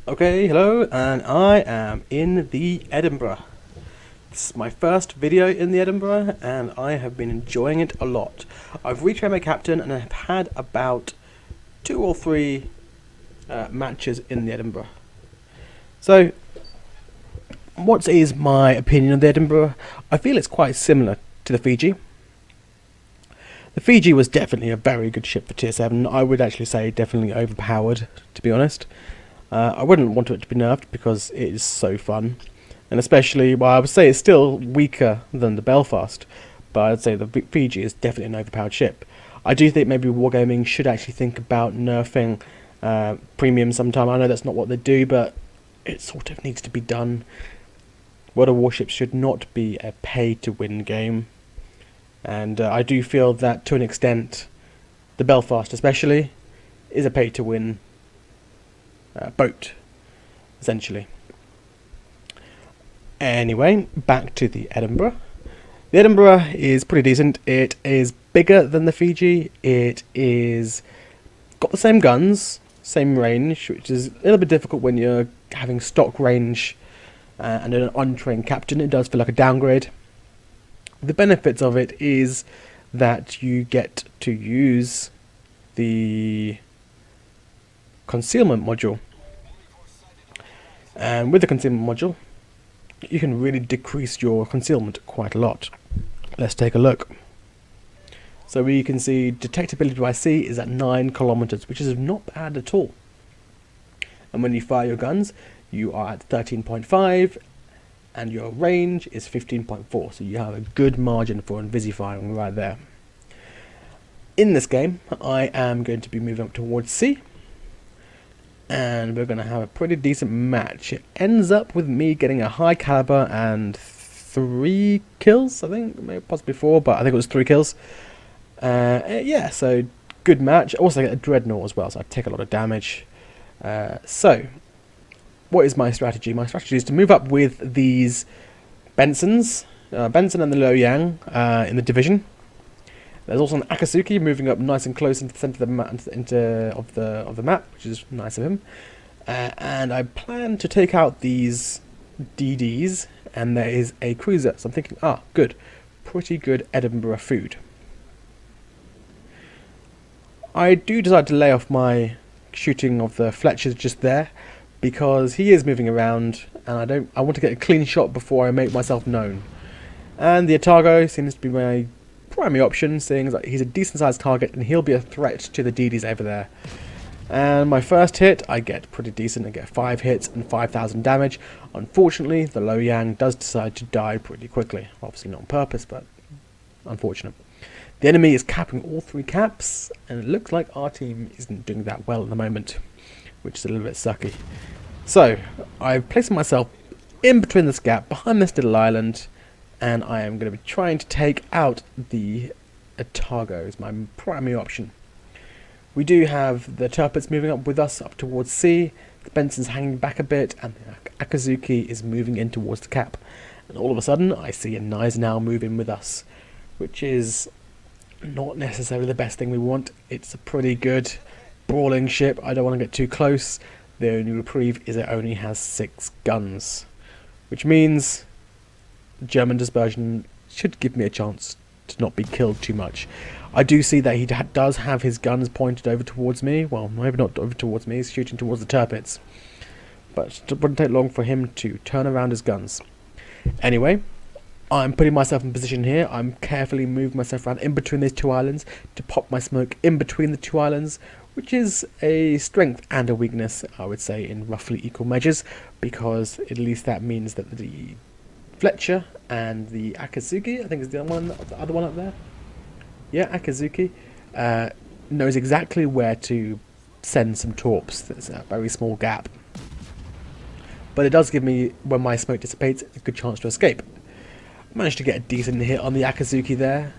Okay, hello, and I am in the Edinburgh. This is my first video in the Edinburgh, and I have been enjoying it a lot. I've retrained my captain, and I've had about 2 or 3 matches in the Edinburgh. So, what is my opinion of the Edinburgh? I feel it's quite similar to the Fiji. The Fiji was definitely a very good ship for tier 7. I would actually say definitely overpowered, to be honest. I wouldn't want it to be nerfed because it is so fun. And especially, well, I would say it's still weaker than the Belfast, but I'd say the Fiji is definitely an overpowered ship. I do think maybe Wargaming should actually think about nerfing premium sometime. I know that's not what they do, but it sort of needs to be done. World of Warships should not be a pay-to-win game. And I do feel that, to an extent, the Belfast especially is a pay-to-win boat, essentially. Anyway, back to the Edinburgh. The Edinburgh is pretty decent. It is bigger than the Fiji. It is got the same guns, same range, which is a little bit difficult when you're having stock range and an untrained captain. It does feel like a downgrade. The benefits of it is that you get to use the concealment module, and with the concealment module you can really decrease your concealment quite a lot. Let's take a look. So we can see detectability by sea is at 9 kilometers, which is not bad at all. And when you fire your guns, you are at 13.5, and your range is 15.4, so you have a good margin for invisifiring right there. In this game, I am going to be moving up towards sea, and we're going to have a pretty decent match. It ends up with me getting a high caliber and 3 kills, I think, maybe possibly 4, but I think it was 3 kills. Yeah, so good match. I also get a dreadnought as well, so I take a lot of damage. So, what is my strategy? My strategy is to move up with these Bensons, Benson and the Lo Yang in the division. There's also an Akatsuki moving up nice and close into the centre of the map, which is nice of him. And I plan to take out these DDs, and there is a cruiser. So I'm thinking, good, pretty good Edinburgh food. I do decide to lay off my shooting of the Fletchers just there, because he is moving around, and I want to get a clean shot before I make myself known. And the Otago seems to be my primary option, seeing as he's a decent sized target and he'll be a threat to the DDs over there. And my first hit, I get pretty decent. I get 5 hits and 5,000 damage. Unfortunately, the Lo Yang does decide to die pretty quickly. Obviously not on purpose, but unfortunate. The enemy is capping all 3 caps, and it looks like our team isn't doing that well at the moment, which is a little bit sucky. So, I've placed myself in between this gap, behind this little island, and I am going to be trying to take out the Otago as my primary option. We do have the Turpets moving up with us up towards sea, the Benson's hanging back a bit, and the Akatsuki is moving in towards the cap. And all of a sudden, I see a Gneis now moving with us, which is not necessarily the best thing we want. It's a pretty good brawling ship. I don't want to get too close. The only reprieve is it only has 6 guns, which means the German dispersion should give me a chance to not be killed too much. I do see that he does have his guns pointed over towards me. Well, maybe not over towards me, he's shooting towards the Turpets. But it wouldn't take long for him to turn around his guns. Anyway, I'm putting myself in position here. I'm carefully moving myself around in between these 2 islands to pop my smoke in between the 2 islands, which is a strength and a weakness, I would say, in roughly equal measures, because at least that means that the Fletcher and the Akatsuki, I think is the other one up there. Yeah, Akatsuki knows exactly where to send some torps. There's a very small gap, but it does give me, when my smoke dissipates, a good chance to escape. Managed to get a decent hit on the Akatsuki there.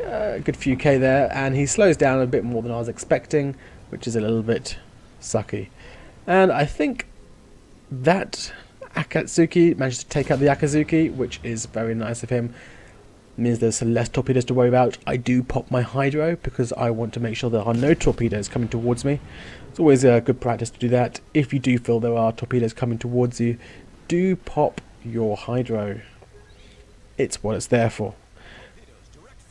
A good few K there, and he slows down a bit more than I was expecting, which is a little bit sucky. And I think that Akatsuki managed to take out the Akatsuki, which is very nice of him. means there's less torpedoes to worry about. I do pop my hydro because I want to make sure there are no torpedoes coming towards me. It's always a good practice to do that. If you do feel there are torpedoes coming towards you, do pop your hydro. It's what it's there for.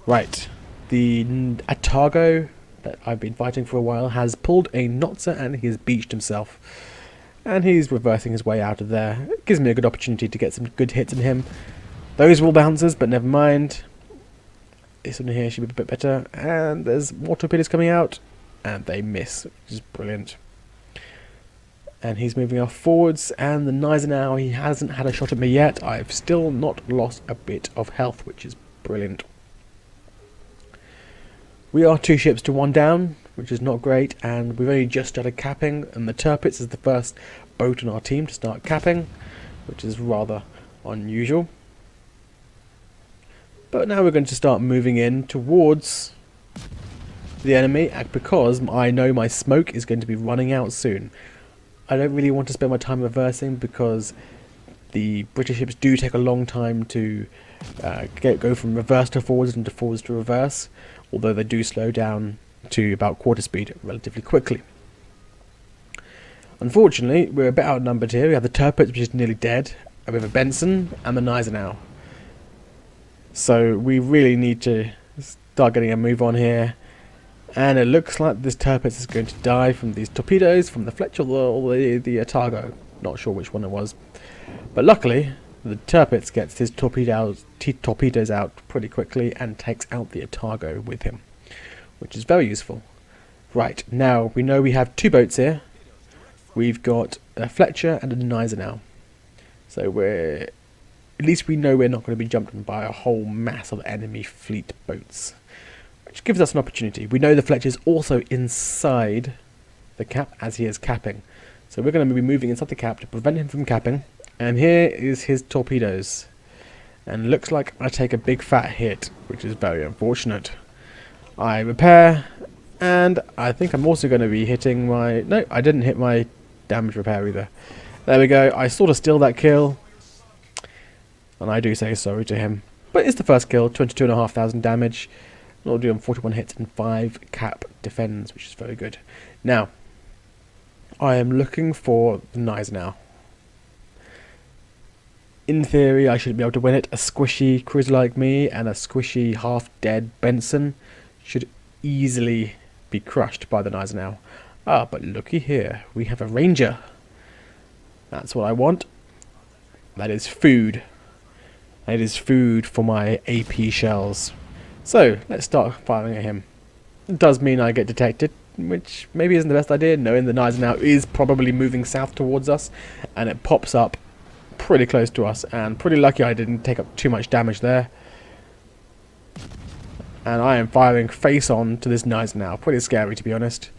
Right, the Atago that I've been fighting for a while has pulled a Notzer and he has beached himself. And he's reversing his way out of there. It gives me a good opportunity to get some good hits in him. Those will bouncers, but never mind. This one here should be a bit better. And there's more torpedoes coming out. And they miss, which is brilliant. And he's moving off forwards. And the Gneisenau, he hasn't had a shot at me yet. I've still not lost a bit of health, which is brilliant. We are 2 ships to 1 down, which is not great. And we've only just started capping. And the Tirpitz is the first boat on our team to start capping, which is rather unusual. But now we're going to start moving in towards the enemy because I know my smoke is going to be running out soon. I don't really want to spend my time reversing because the British ships do take a long time to go from reverse to forwards and to forwards to reverse, although they do slow down to about quarter speed relatively quickly. Unfortunately, we're a bit outnumbered here. We have the Tirpitz, which is nearly dead, and we have a Benson and the Gneisenau. So we really need to start getting a move on here. And it looks like this Tirpitz is going to die from these torpedoes, from the Fletcher or the Atago. Not sure which one it was. But luckily, the Tirpitz gets his torpedoes out pretty quickly and takes out the Atago with him, which is very useful. Right, now we know we have 2 boats here. We've got a Fletcher and a Gneisenau. So at least we know we're not going to be jumped on by a whole mass of enemy fleet boats, which gives us an opportunity. We know the Fletcher's also inside the cap as he is capping. So we're going to be moving inside the cap to prevent him from capping. And here is his torpedoes. And looks like I take a big fat hit, which is very unfortunate. I repair, and I think I'm also going to be hitting my... No, I didn't hit my damage repair either. There we go. I sort of steal that kill. And I do say sorry to him. But it's the first kill, 22,500 damage. And I'll do him 41 hits and 5 cap defends, which is very good. Now, I am looking for the Gneisenau. In theory, I should be able to win it. A squishy cruiser like me and a squishy half-dead Benson should easily be crushed by the Gneisenau. Ah, but looky here. We have a Ranger. That's what I want. That is food. It is food for my AP shells. So, let's start firing at him. It does mean I get detected, which maybe isn't the best idea, knowing the Gneisenau is probably moving south towards us, and it pops up pretty close to us, and pretty lucky I didn't take up too much damage there. And I am firing face on to this Gneisenau. Pretty scary, to be honest.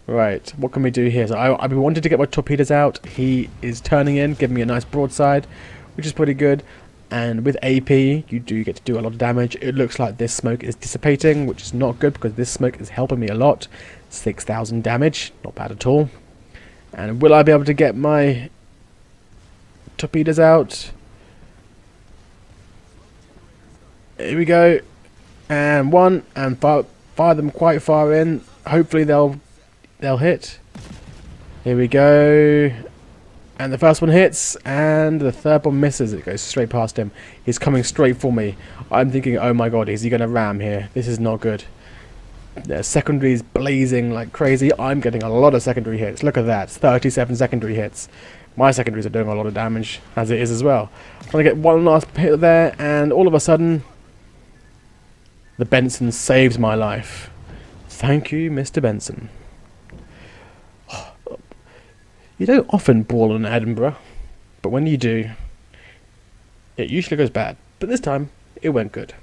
Right, what can we do here? So I've been wanting to get my torpedoes out. He is turning in, giving me a nice broadside, which is pretty good. And with AP, you do get to do a lot of damage. It looks like this smoke is dissipating, which is not good because this smoke is helping me a lot. 6,000 damage, not bad at all. And will I be able to get my torpedoes out? Here we go. And one, and fire them quite far in. Hopefully they'll hit. Here we go. And the first one hits, and the third one misses. It goes straight past him. He's coming straight for me. I'm thinking, oh my god, is he going to ram here? This is not good. There's secondaries blazing like crazy. I'm getting a lot of secondary hits. Look at that, 37 secondary hits. My secondaries are doing a lot of damage, as it is as well. I'm trying to get one last hit there, and all of a sudden, the Benson saves my life. Thank you, Mr. Benson. You don't often brawl in Edinburgh, but when you do, it usually goes bad. But this time, it went good.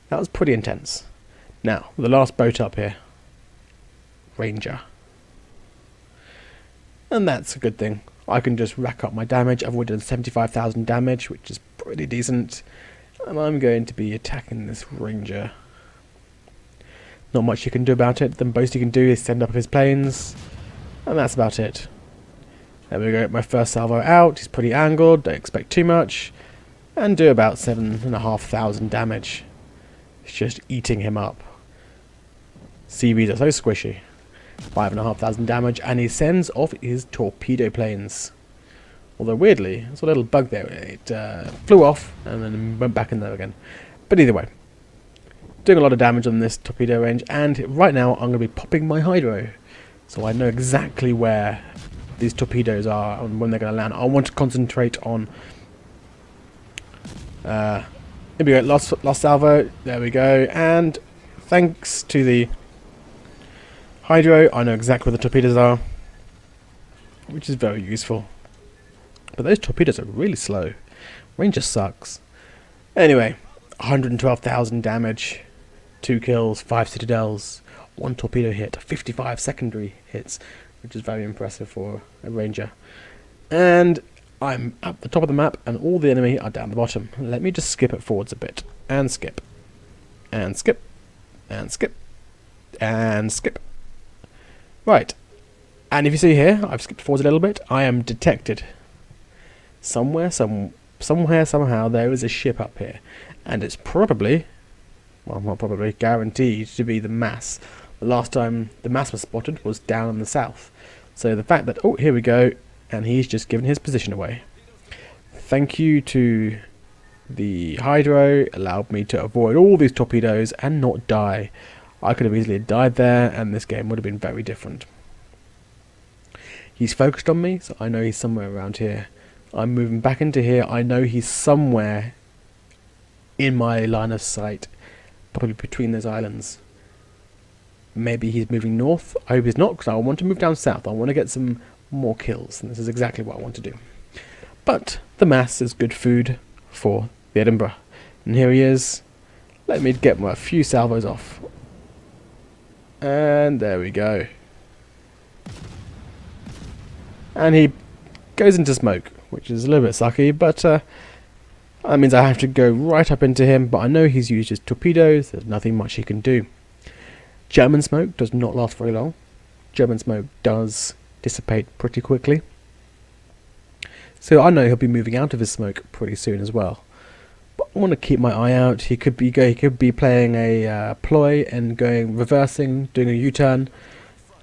That was pretty intense. Now, the last boat up here. Ranger. And that's a good thing. I can just rack up my damage. I've already done 75,000 damage, which is pretty decent. And I'm going to be attacking this Ranger. Not much you can do about it. The most you can do is send up his planes. And that's about it. There we go, my first salvo out. He's pretty angled, don't expect too much. and do about 7,500 damage. It's just eating him up. Seaweeds are so squishy. 5,500 damage, and he sends off his torpedo planes. Although weirdly, there's a little bug there. It flew off and then went back in there again. But either way, doing a lot of damage on this torpedo range, and right now I'm going to be popping my hydro, so I know exactly where these torpedoes are and when they're going to land. I want to concentrate on. Here we go, lost salvo. There we go, and thanks to the hydro, I know exactly where the torpedoes are, which is very useful. But those torpedoes are really slow. Range just sucks. Anyway, 112,000 damage, 2 kills, 5 citadels, 1 torpedo hit, 55 secondary hits, which is very impressive for a ranger. And I'm at the top of the map, and all the enemy are down the bottom. Let me just skip it forwards a bit, and skip, and skip, and skip, and skip. Right, and if you see here, I've skipped forwards a little bit. I am detected. Somewhere, somehow, there is a ship up here, and it's probably, well, not probably, guaranteed to be the mass. The last time the mass was spotted was down in the south. So the fact that, oh, here we go, and he's just given his position away. Thank you to the hydro, allowed me to avoid all these torpedoes and not die. I could have easily died there, and this game would have been very different. He's focused on me, so I know he's somewhere around here. I'm moving back into here. I know he's somewhere in my line of sight, probably between those islands. Maybe he's moving north. I hope he's not, because I want to move down south. I want to get some more kills, and this is exactly what I want to do. But the mass is good food for the Edinburgh. And here he is. Let me get my few salvos off. And there we go. And he goes into smoke, which is a little bit sucky, but that means I have to go right up into him, but I know he's used his torpedoes. There's nothing much he can do. German smoke does not last very long. German smoke does dissipate pretty quickly. So I know he'll be moving out of his smoke pretty soon as well. But I want to keep my eye out. He could be playing a ploy and reversing, doing a U-turn,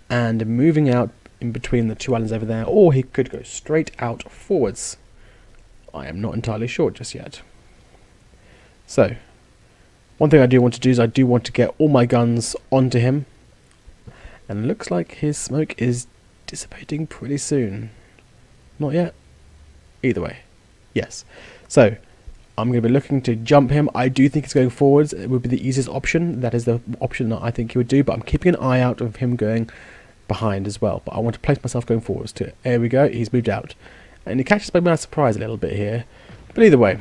and moving out in between the two islands over there, or he could go straight out forwards. I am not entirely sure just yet. So, one thing I do want to do is I do want to get all my guns onto him, and it looks like his smoke is dissipating pretty soon. Not yet. Either way, yes. So, I'm going to be looking to jump him. I do think he's going forwards. It would be the easiest option. That is the option that I think he would do, but I'm keeping an eye out of him going behind as well. But I want to place myself going forwards to it. There we go. He's moved out. And he catches me by surprise a little bit here. But either way.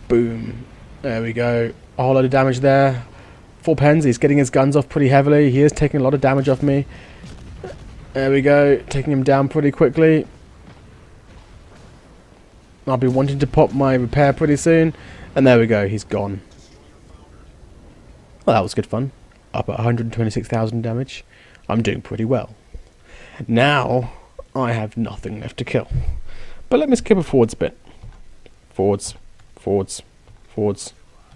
Boom. There we go. A whole lot of damage there. 4 pens. He's getting his guns off pretty heavily. He is taking a lot of damage off me. There we go. Taking him down pretty quickly. I'll be wanting to pop my repair pretty soon. And there we go. He's gone. Well, that was good fun. Up at 126,000 damage. I'm doing pretty well. Now, I have nothing left to kill. But let me skip a forwards bit. Forwards. Forwards. Forwards.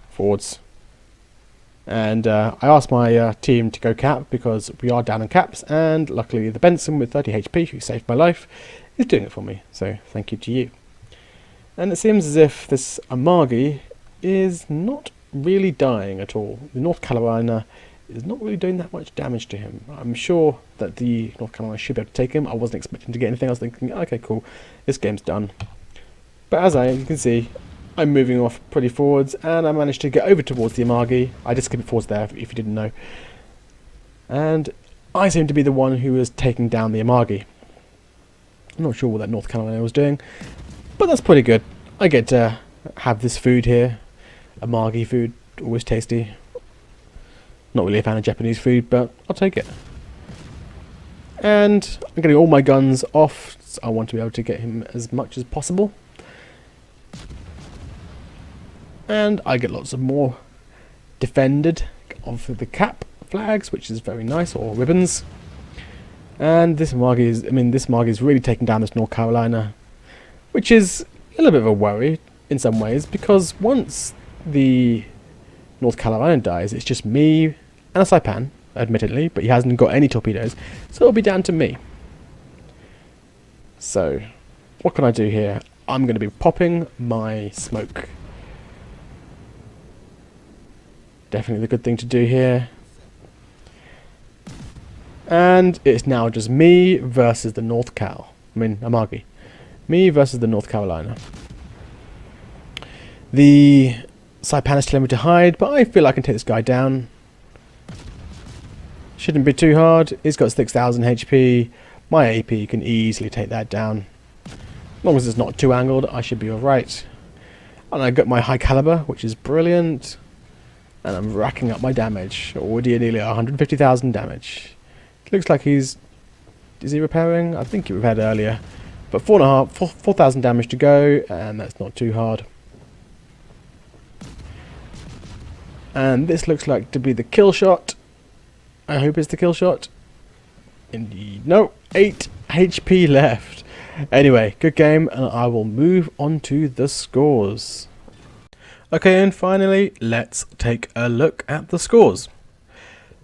Forwards. And I asked my team to go cap because we are down in caps, and luckily the Benson with 30 HP, who saved my life, is doing it for me. So thank you to you. And it seems as if this Amagi is not really dying at all. The North Carolina is not really doing that much damage to him. I'm sure that the North Carolina should be able to take him. I wasn't expecting to get anything. I was thinking, okay, cool, this game's done. But as you can see, I'm moving off pretty forwards, and I managed to get over towards the Amagi. I just skipped forwards there, if you didn't know. And I seem to be the one who was taking down the Amagi. I'm not sure what that North Carolina was doing, but that's pretty good. I get to have this food here. Amagi food, always tasty. Not really a fan of Japanese food, but I'll take it. And I'm getting all my guns off. So I want to be able to get him as much as possible. And I get lots of more defended of the cap flags, which is very nice, or ribbons. And this Amagi is really taking down this North Carolina, which is a little bit of a worry. in some ways, because once the North Carolina dies, it's just me and a Saipan, admittedly, but he hasn't got any torpedoes, so it'll be down to me. So, what can I do here? I'm going to be popping my smoke. Definitely the good thing to do here. And it's now just me versus the North Cal. Amagi. Me versus the North Carolina. The Saipan is telling me to hide, but I feel I can take this guy down. Shouldn't be too hard. He's got 6,000 HP. My AP can easily take that down. As long as it's not too angled, I should be alright. And I got my high caliber, which is brilliant. And I'm racking up my damage. Already nearly 150,000 damage. Looks like he's... Is he repairing? I think he repaired earlier. But 4,000 damage to go, and that's not too hard. And this looks like to be the kill shot. I hope it's the kill shot. Indeed. No, 8 HP left. Anyway, good game, and I will move on to the scores. Okay, and finally, let's take a look at the scores.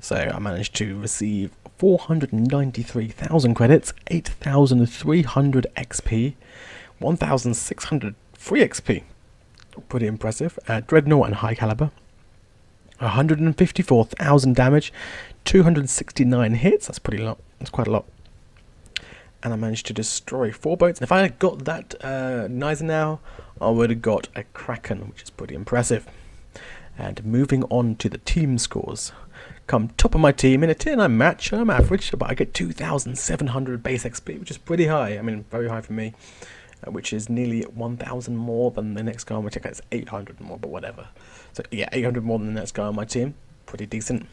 So I managed to receive 493,000 credits, 8,300 XP, 1,600 free XP. Pretty impressive. Dreadnought and high caliber. 154,000 damage, 269 hits. That's pretty lot. That's quite a lot. And I managed to destroy 4 boats. And if I had got that Gneis now, I would have got a Kraken, which is pretty impressive. And moving on to the team scores. Come top of my team in a tier 9 match. I'm average, but I get 2,700 base XP, which is pretty high. Very high for me. Which is nearly 1,000 more than the next guy on my team. It's 800 more, but whatever. So yeah, 800 more than the next guy on my team. Pretty decent.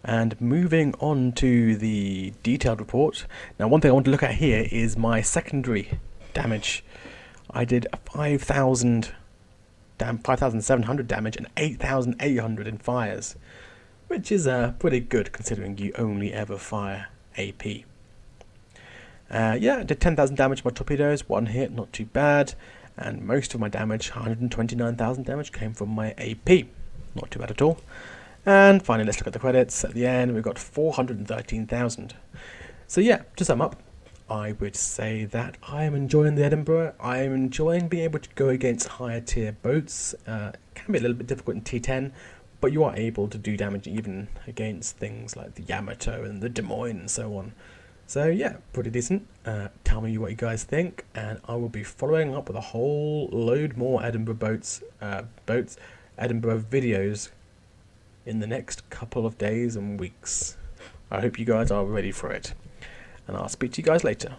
And moving on to the detailed report. Now, one thing I want to look at here is my secondary damage. I did 5,700 damage and 8,800 in fires, which is pretty good considering you only ever fire AP. Yeah, I did 10,000 damage to my torpedoes, 1 hit, not too bad, and most of my damage, 129,000 damage, came from my AP. Not too bad at all. And finally, let's look at the credits. At the end, we've got 413,000. So yeah, to sum up, I would say that I am enjoying the Edinburgh. I am enjoying being able to go against higher tier boats. It can be a little bit difficult in T10, but you are able to do damage even against things like the Yamato and the Des Moines and so on. So yeah, pretty decent. Tell me what you guys think, and I will be following up with a whole load more Edinburgh Edinburgh videos in the next couple of days and weeks. I hope you guys are ready for it, and I'll speak to you guys later.